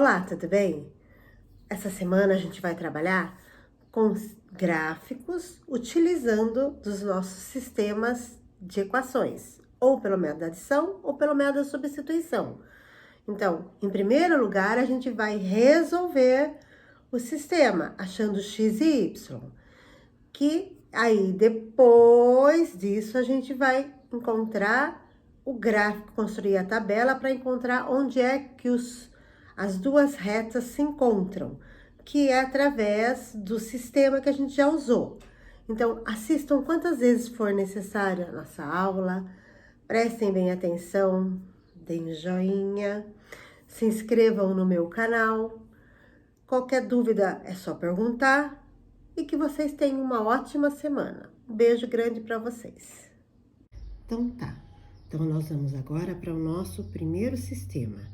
Olá, tudo bem? Essa semana a gente vai trabalhar com gráficos utilizando dos nossos sistemas de equações, ou pelo método da adição ou pelo método da substituição. Então, em primeiro lugar, a gente vai resolver o sistema, achando x e y, que aí depois disso a gente vai encontrar o gráfico, construir a tabela para encontrar onde é que as duas retas se encontram, que é através do sistema que a gente já usou. Então, assistam quantas vezes for necessário a nossa aula, prestem bem atenção, deem joinha, se inscrevam no meu canal. Qualquer dúvida é só perguntar e que vocês tenham uma ótima semana. Um beijo grande para vocês. Então tá, nós vamos agora para o nosso primeiro sistema.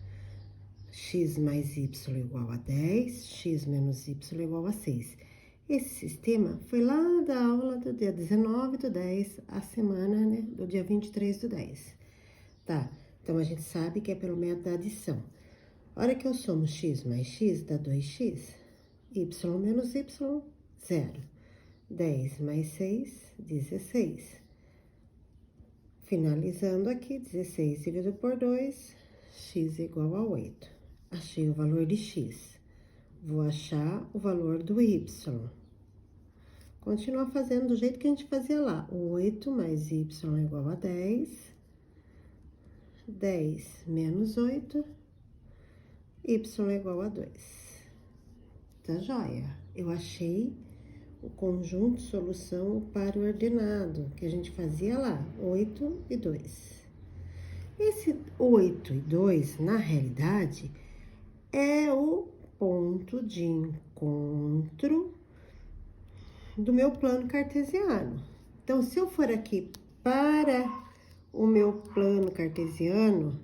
X mais y igual a 10, x menos y igual a 6. Esse sistema foi lá da aula do dia 19/10, a semana, né, do dia 23/10. Tá, então a gente sabe que é pelo método da adição. A hora que eu somo x mais x, dá 2x, y menos y, 0. 10 mais 6, 16. Finalizando aqui, 16 dividido por 2, x igual a 8. Achei o valor de x. Vou achar o valor do y. Continua fazendo do jeito que a gente fazia lá. 8 mais y igual a 10. 10 menos 8. Y igual a 2. Tá joia? Eu achei o conjunto de solução para o ordenado, que a gente fazia lá. 8 e 2. Esse 8 e 2, na realidade, é o ponto de encontro do meu plano cartesiano. Então, se eu for aqui para o meu plano cartesiano,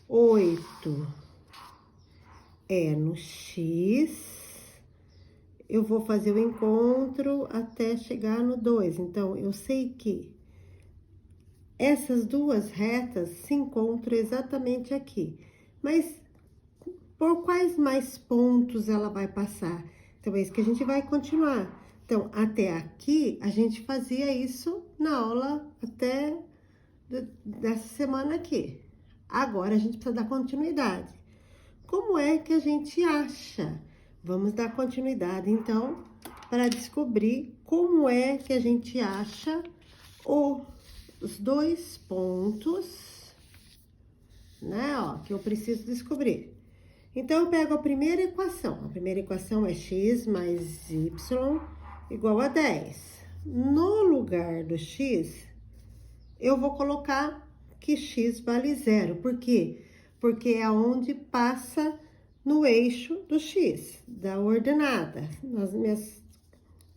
8 é no x, eu vou fazer o encontro até chegar no 2. Então, eu sei que essas duas retas se encontram exatamente aqui. Mas por quais mais pontos ela vai passar? Então, é isso que a gente vai continuar. Então, até aqui, a gente fazia isso na aula até dessa semana aqui. Agora, a gente precisa dar continuidade. Como é que a gente acha? Vamos dar continuidade, então, para descobrir como é que a gente acha os dois pontos, né, ó, que eu preciso descobrir. Então, eu pego a primeira equação. A primeira equação é x mais y igual a 10. No lugar do x, eu vou colocar que x vale 0. Por quê? Porque é onde passa no eixo do x, da ordenada,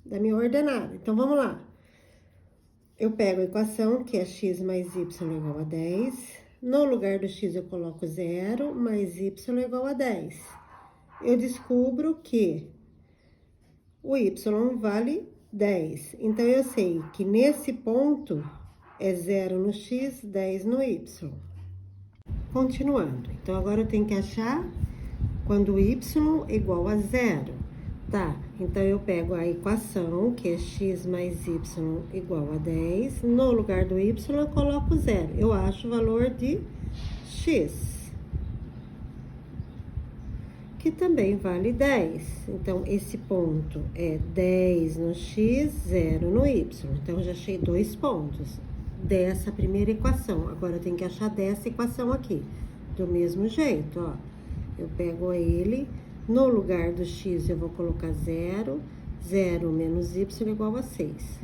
da minha ordenada. Então, vamos lá. Eu pego a equação, que é x mais y igual a 10. No lugar do x, eu coloco 0, mais y igual a 10. Eu descubro que o y vale 10. Então, eu sei que nesse ponto é 0 no x, 10 no y. Continuando. Então, agora eu tenho que achar quando o y é igual a 0. Tá, então eu pego a equação, que é x mais y igual a 10. No lugar do y, eu coloco 0. Eu acho o valor de x, que também vale 10. Então, esse ponto é 10 no x, 0 no y. Então, eu já achei dois pontos dessa primeira equação. Agora, eu tenho que achar dessa equação aqui. Do mesmo jeito, ó. Eu pego ele... No lugar do x, eu vou colocar 0. 0 menos y igual a 6.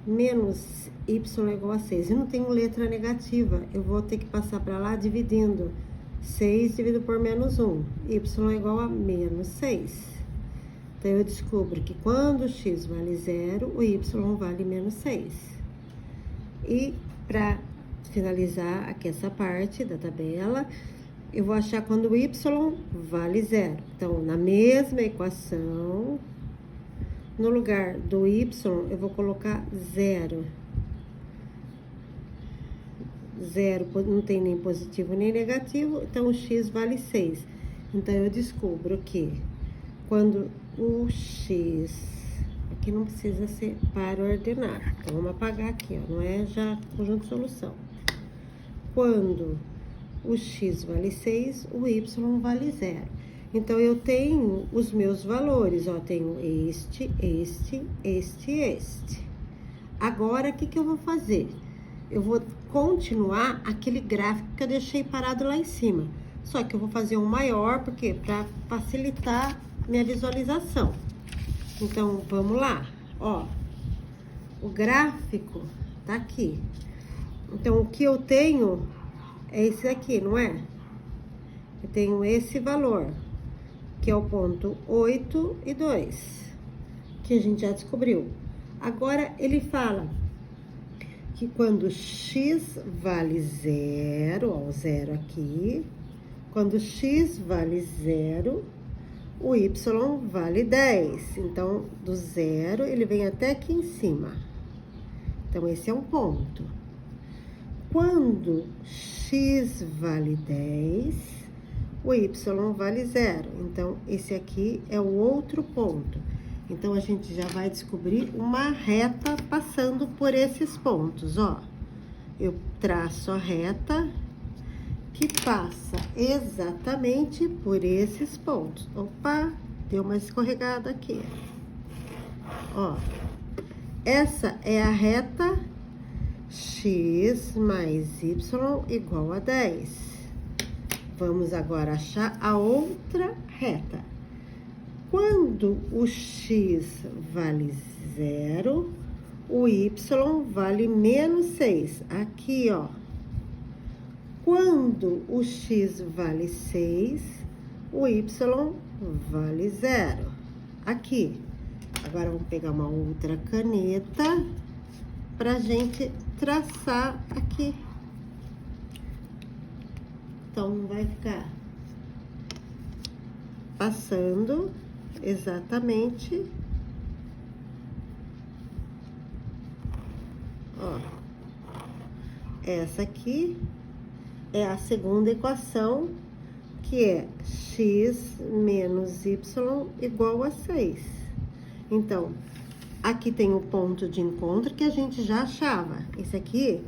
Menos y igual a 6. Eu não tenho letra negativa. Eu vou ter que passar para lá dividindo. 6 dividido por menos 1. Y é igual a menos 6. Então, eu descubro que quando o x vale 0, o y vale menos 6. E, para finalizar aqui essa parte da tabela, eu vou achar quando o y vale 0. Então, na mesma equação, no lugar do y, eu vou colocar 0. 0 não tem nem positivo nem negativo, então o x vale 6. Então, eu descubro que quando o x... Aqui não precisa ser par ordenado. Então, vamos apagar aqui, ó. Não é já conjunto de solução. Quando o x vale 6, o y vale 0. Então, eu tenho os meus valores, ó. Tenho este. Agora, o que eu vou fazer? Eu vou continuar aquele gráfico que eu deixei parado lá em cima. Só que eu vou fazer um maior, porque para facilitar minha visualização. Então, vamos lá, ó, o gráfico tá aqui. Então, o que eu tenho é esse aqui, não é? Eu tenho esse valor, que é o ponto 8 e 2, que a gente já descobriu. Agora, ele fala que quando x vale 0, ó, o 0 aqui, quando x vale 0... o y vale 10. Então, do 0, ele vem até aqui em cima. Então, esse é um ponto. Quando x vale 10, o y vale 0. Então, esse aqui é o outro ponto. Então, a gente já vai descobrir uma reta passando por esses pontos, ó. Eu traço a reta que passa exatamente por esses pontos. Opa, deu uma escorregada aqui. Ó, essa é a reta x mais y igual a 10. Vamos agora achar a outra reta. Quando o x vale 0, o y vale menos 6. Aqui, ó. Quando o x vale 6, o y vale 0. Aqui. Agora, vamos pegar uma outra caneta pra gente traçar aqui. Então, vai ficar passando exatamente, ó, essa aqui é a segunda equação, que é x menos y igual a 6. Então, aqui tem o ponto de encontro que a gente já achava. Esse aqui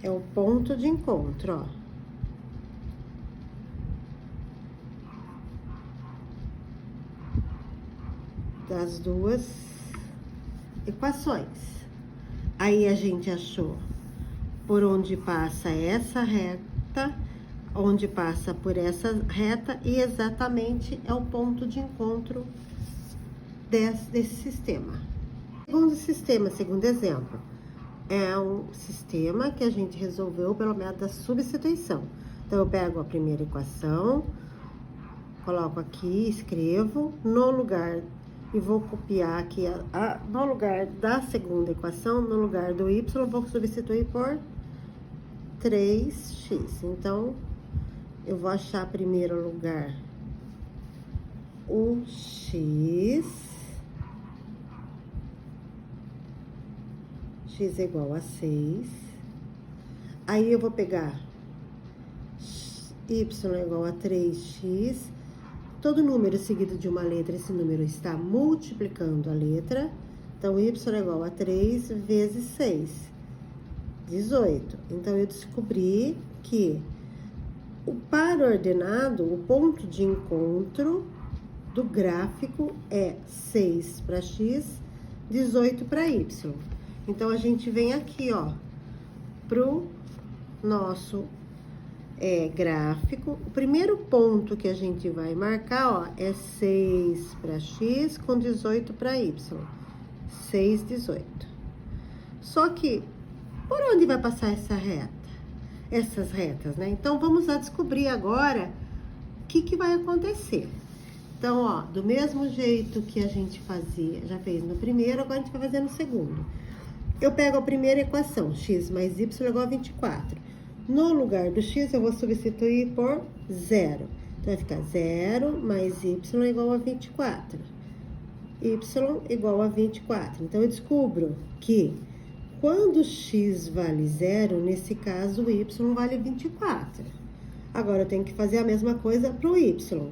é o ponto de encontro, ó. Das duas equações. Aí, a gente achou por onde passa essa reta, onde passa por essa reta, e exatamente é o ponto de encontro desse sistema. Segundo sistema, segundo exemplo, é um sistema que a gente resolveu pelo método da substituição. Então, eu pego a primeira equação, coloco aqui, escrevo, no lugar, e vou copiar aqui, no lugar da segunda equação, no lugar do y, vou substituir por 3x. Então, eu vou achar primeiro lugar o x é igual a 6. Aí, eu vou pegar y é igual a 3x. Todo número seguido de uma letra, esse número está multiplicando a letra. Então, y é igual a 3 vezes 6, 18. Então, eu descobri que o par ordenado, o ponto de encontro do gráfico é 6 para x, 18 para y. Então, a gente vem aqui, ó, pro nosso gráfico. O primeiro ponto que a gente vai marcar, ó, é 6 para x com 18 para y. 6, 18. Só que, por onde vai passar essa reta? Essas retas, né? Então, vamos lá descobrir agora o que vai acontecer. Então, ó, do mesmo jeito que a gente fazia, já fez no primeiro, agora a gente vai fazer no segundo. Eu pego a primeira equação, x mais y igual a 24. No lugar do x, eu vou substituir por 0. Então, vai ficar 0 mais y igual a 24. Y igual a 24. Então, eu descubro que quando x vale 0, nesse caso, o y vale 24. Agora, eu tenho que fazer a mesma coisa para o y.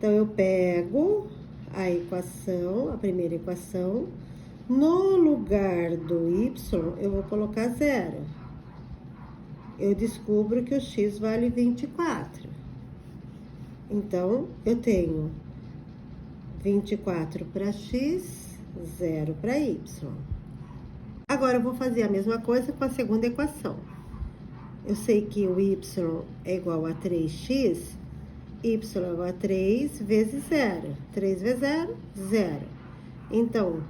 Então, eu pego a equação, a primeira equação, no lugar do y, eu vou colocar 0. Eu descubro que o x vale 24. Então, eu tenho 24 para x, 0 para y. Agora, eu vou fazer a mesma coisa com a segunda equação. Eu sei que o y é igual a 3x, y é igual a 3 vezes 0. 3 vezes 0, 0. Então,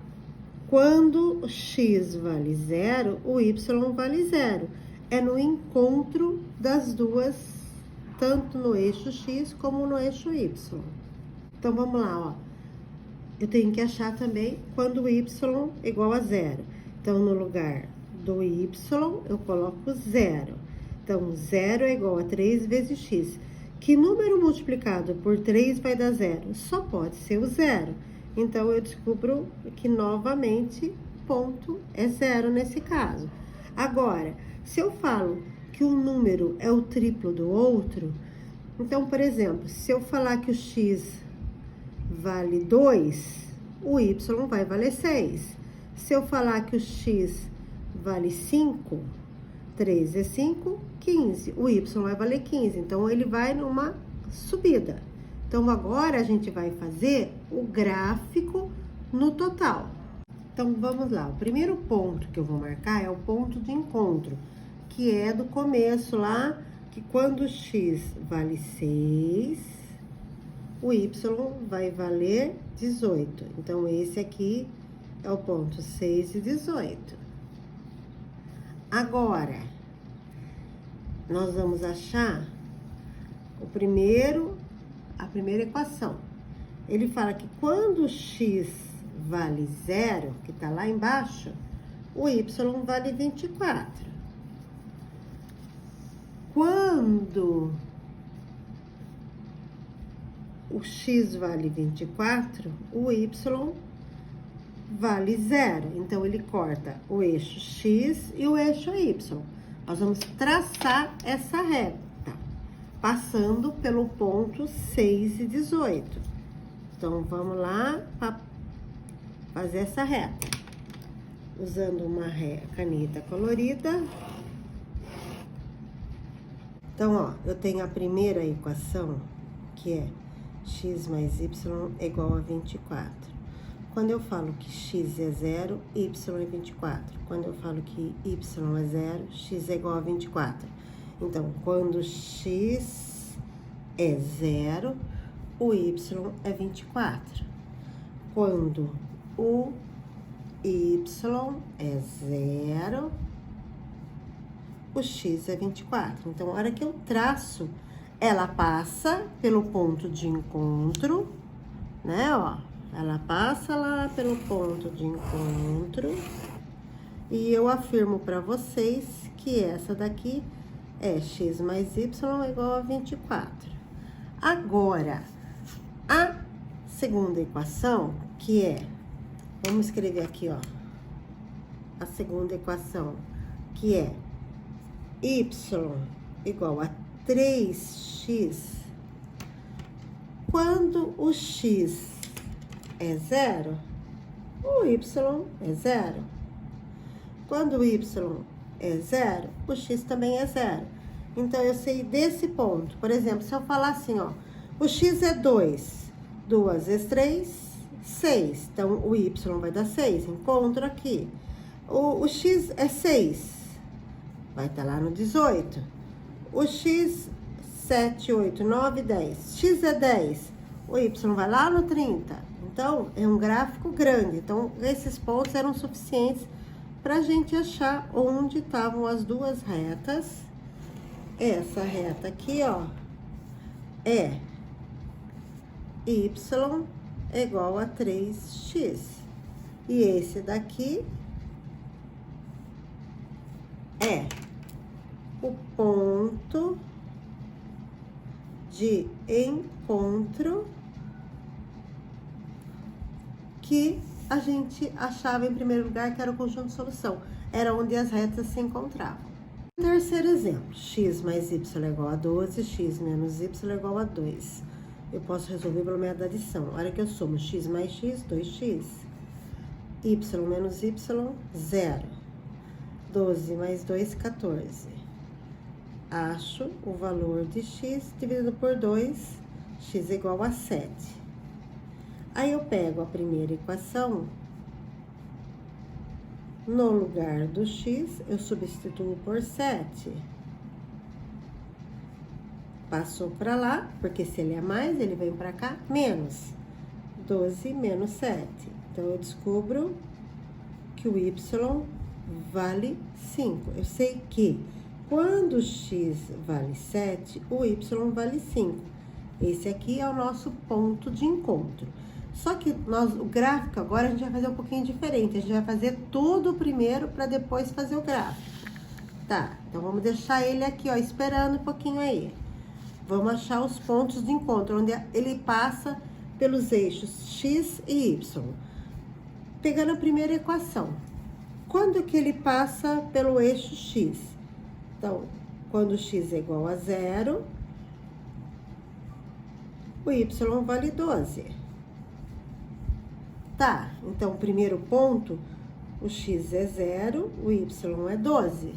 quando x vale 0, o y vale 0. É no encontro das duas, tanto no eixo x como no eixo y. Então, vamos lá, ó. Eu tenho que achar também quando o y é igual a 0. Então, no lugar do y, eu coloco 0. Então, 0 é igual a 3 vezes x. Que número multiplicado por 3 vai dar 0? Só pode ser o 0. Então, eu descubro que, novamente, ponto é 0 nesse caso. Agora, se eu falo que um número é o triplo do outro, então, por exemplo, se eu falar que o x vale 2, o y vai valer 6. Se eu falar que o x vale 5, 3 é 5, 15. O y vai valer 15, então ele vai numa subida. Então, agora a gente vai fazer o gráfico no total. Então, vamos lá. O primeiro ponto que eu vou marcar é o ponto de encontro, que é do começo lá, que quando x vale 6, o y vai valer 18. Então, esse aqui é o ponto 6 e 18. Agora, nós vamos achar a primeira equação. Ele fala que quando x vale 0, que tá lá embaixo, o y vale 24. Quando o x vale 24, o y vale 0. Então, ele corta o eixo x e o eixo y. Nós vamos traçar essa reta, passando pelo ponto 6 e 18. Então, vamos lá para fazer essa reta. Usando uma caneta colorida. Então, ó, eu tenho a primeira equação, que é x mais y é igual a 24. Quando eu falo que x é 0, y é 24. Quando eu falo que y é 0, x é igual a 24. Então, quando x é 0, o y é 24. Quando o y é 0, o x é 24. Então, a hora que eu traço, ela passa pelo ponto de encontro, né, ó. Ela passa lá pelo ponto de encontro e eu afirmo para vocês que essa daqui é x mais y igual a 24. Agora, a segunda equação, que é, vamos escrever aqui, ó, a segunda equação, que é y igual a 3x, quando o x é 0, o y é 0. Quando o y é 0, o x também é 0. Então, eu sei desse ponto. Por exemplo, se eu falar assim, ó, o x é 2, 2 vezes 3, 6. Então, o y vai dar 6, encontro aqui. O x é 6, vai estar lá no 18. O x, 7, 8, 9, 10. X é 10, o y vai lá no 30. Então, é um gráfico grande. Então, esses pontos eram suficientes para a gente achar onde estavam as duas retas. Essa reta aqui, ó, é y igual a 3x. E esse daqui é o ponto de encontro que a gente achava em primeiro lugar que era o conjunto de solução. Era onde as retas se encontravam. Terceiro exemplo, x mais y é igual a 12, x menos y é igual a 2. eu posso resolver pelo método da adição. A hora que eu somo x mais x, 2x. Y menos y, 0. 12 mais 2, 14. Acho o valor de x dividido por 2, x é igual a 7. Aí eu pego a primeira equação, no lugar do x, eu substituo por 7. Passou para lá, porque se ele é mais, ele vem para cá, menos. 12 menos 7. Então, eu descubro que o y vale 5. Eu sei que quando x vale 7, o y vale 5. Esse aqui é o nosso ponto de encontro. Só que o gráfico agora a gente vai fazer um pouquinho diferente. A gente vai fazer tudo primeiro para depois fazer o gráfico. Tá, então vamos deixar ele aqui, ó, esperando um pouquinho aí. Vamos achar os pontos de encontro, onde ele passa pelos eixos x e y. Pegando a primeira equação. Quando que ele passa pelo eixo x? Então, quando x é igual a 0, o y vale 12. Tá, então, o primeiro ponto, o x é 0, o y é 12.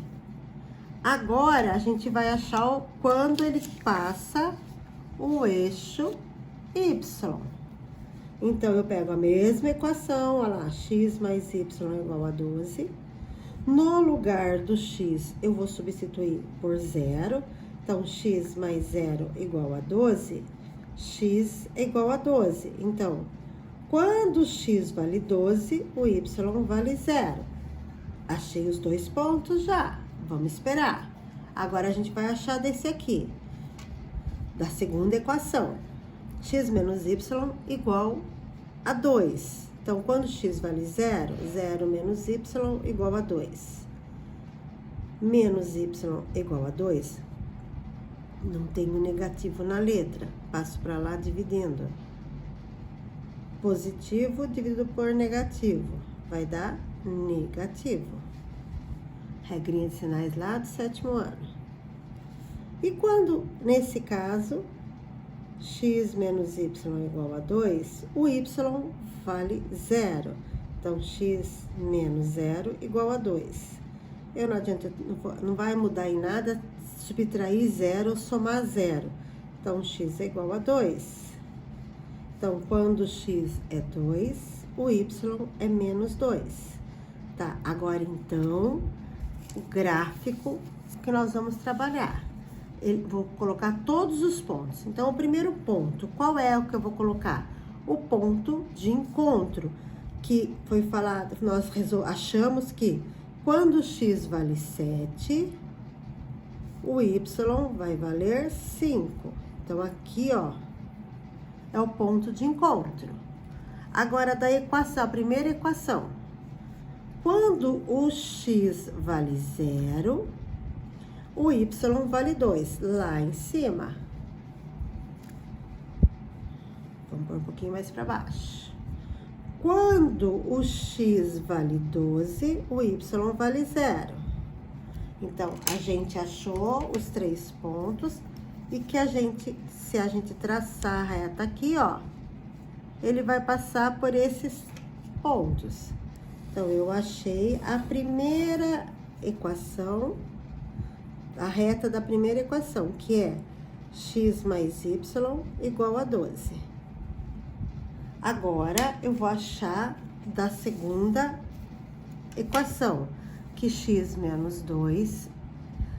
Agora, a gente vai achar quando ele passa o eixo y. Então, eu pego a mesma equação, olha lá, x mais y é igual a 12. No lugar do x, eu vou substituir por 0. Então, x mais 0 igual a 12, x é igual a 12. Então, quando x vale 12, o y vale 0. Achei os dois pontos já. Vamos esperar. Agora, a gente vai achar desse aqui, da segunda equação. X menos y igual a 2. Então, quando x vale 0, 0 menos y igual a 2. Menos y igual a 2. Não tenho negativo na letra. Passo para lá dividindo. Positivo dividido por negativo. Vai dar negativo. Regrinha de sinais lá do 7º ano. E quando, nesse caso, x menos y é igual a 2, o y vale 0. Então, x menos 0 igual a 2. Eu não adianta, não vai mudar em nada subtrair 0 ou somar 0. Então, x é igual a 2. Então, quando x é 2, o y é menos 2. Tá, agora então, o gráfico que nós vamos trabalhar. Vou colocar todos os pontos. Então, o primeiro ponto, qual é o que eu vou colocar? O ponto de encontro, que foi falado, nós achamos que quando x vale 7, o y vai valer 5. Então, aqui, ó, é o ponto de encontro. Agora, da equação, a primeira equação. Quando o x vale 0, o y vale 2, lá em cima. Vamos pôr um pouquinho mais para baixo. Quando o x vale 12, o y vale 0. Então, a gente achou os 3 pontos e que se a gente traçar a reta aqui, ó, ele vai passar por esses pontos. Então, eu achei a primeira equação, a reta da primeira equação, que é x mais y igual a 12. Agora, eu vou achar da segunda equação, que x menos 2,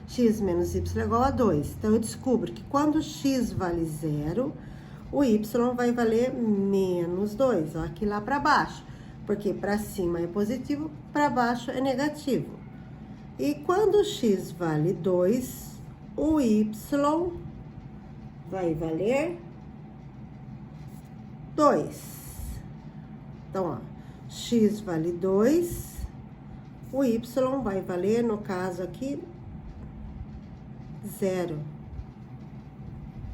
x menos y é igual a 2. Então, eu descubro que quando x vale 0, o y vai valer menos 2, ó, aqui lá para baixo. Porque para cima é positivo, para baixo é negativo. E quando x vale 2, o y vai valer 2. Então, ó, x vale 2, o y vai valer, no caso aqui, 0.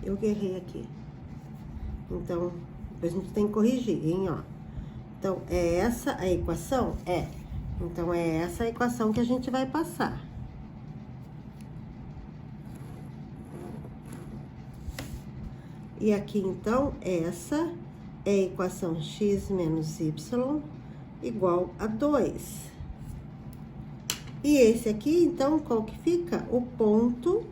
Eu errei aqui. Então, depois a gente tem que corrigir, hein, ó. Então, é essa a equação? É. Então, é essa a equação que a gente vai passar. E aqui, então, essa é a equação x menos y igual a 2. E esse aqui, então, qual que fica? O ponto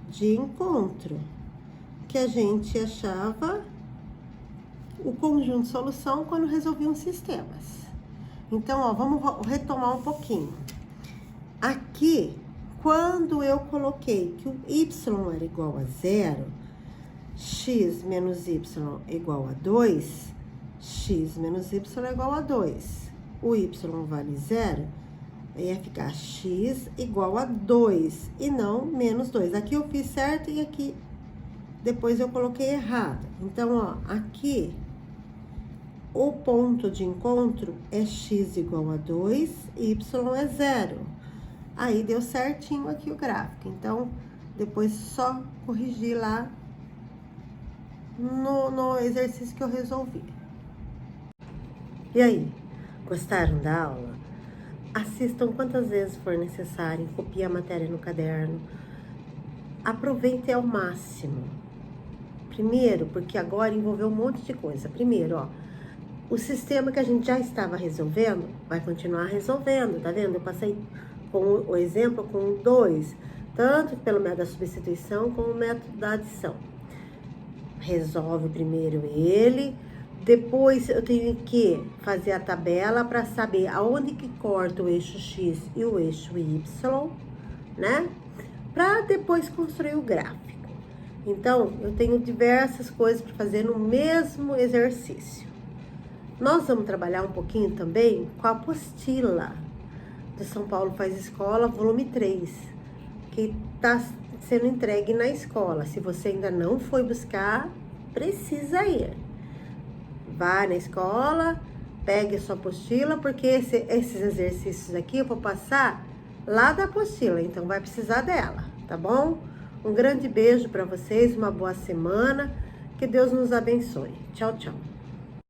de encontro, que a gente achava o conjunto de solução quando resolviam sistemas. Então, ó, vamos retomar um pouquinho. Aqui, quando eu coloquei que o y era igual a 0, x menos y igual a 2, x menos y é igual a 2. O y vale 0, ia ficar x igual a 2 e não menos 2. Aqui eu fiz certo e aqui depois eu coloquei errado. Então, ó, aqui o ponto de encontro é x igual a 2, y é 0. Aí deu certinho aqui o gráfico. Então, depois só corrigir lá no exercício que eu resolvi. E aí, gostaram da aula? Assistam quantas vezes for necessário, copiem a matéria no caderno. Aproveitem ao máximo. Primeiro, porque agora envolveu um monte de coisa. Primeiro, ó, o sistema que a gente já estava resolvendo, vai continuar resolvendo, tá vendo? Eu passei com o exemplo com 2, tanto pelo método da substituição como o método da adição. Resolve primeiro ele, depois eu tenho que fazer a tabela para saber aonde que corta o eixo X e o eixo Y, né? Para depois construir o gráfico. Então, eu tenho diversas coisas para fazer no mesmo exercício. Nós vamos trabalhar um pouquinho também com a apostila do São Paulo Faz Escola, volume 3, que está sendo entregue na escola. Se você ainda não foi buscar, precisa ir. Vai na escola, pegue a sua apostila, porque esses exercícios aqui eu vou passar lá da apostila, então vai precisar dela, tá bom? Um grande beijo para vocês, uma boa semana, que Deus nos abençoe. Tchau, tchau.